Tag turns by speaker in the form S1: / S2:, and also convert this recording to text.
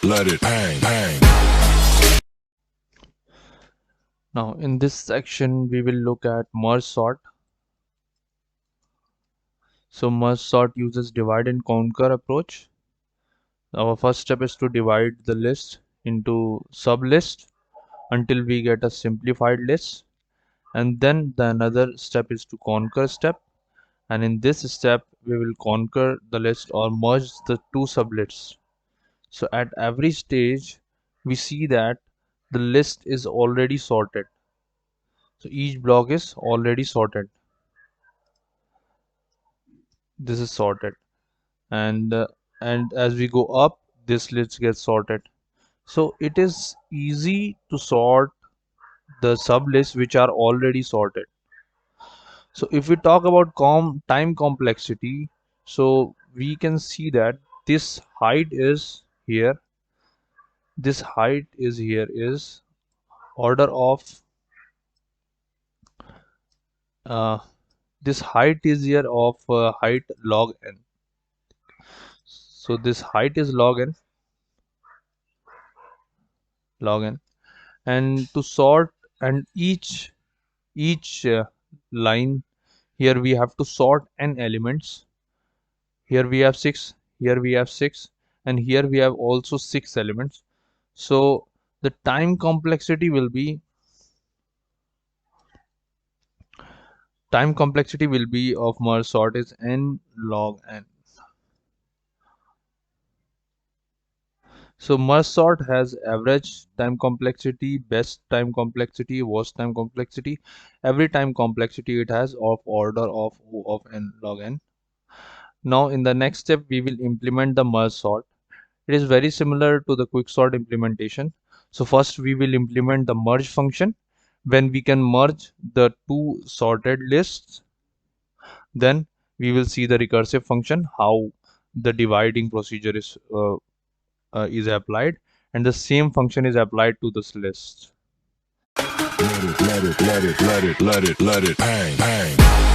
S1: let it bang, bang.
S2: Now in this section we will look at merge sort. So merge sort uses divide and conquer approach. Our first step is to divide the list into sublists until we get a simplified list, and then the another step is to conquer step, and in this step we will conquer the list or merge the two sublists. So at every stage we see that the list is already sorted. So each block is already sorted. This is sorted, and as we go up, this list gets sorted. So it is easy to sort the sublists which are already sorted. So if we talk about time complexity, so we can see that this height is here, this height is here is order of uh, this height is here of height log n. So this height is log n, and to sort, and each line, here we have to sort n elements. Here we have 6, here we have 6, and here we have also 6 elements. So the time complexity will be of merge sort is n log n. So merge sort has average time complexity, best time complexity, worst time complexity. Every time complexity it has of order of O of n log n. Now in the next step we will implement the merge sort. It is very similar to the quicksort implementation. So first we will implement the merge function. When we can merge the two sorted lists, then we will see the recursive function, how the dividing procedure is applied, and the same function is applied to this list.
S1: Let it bang, bang.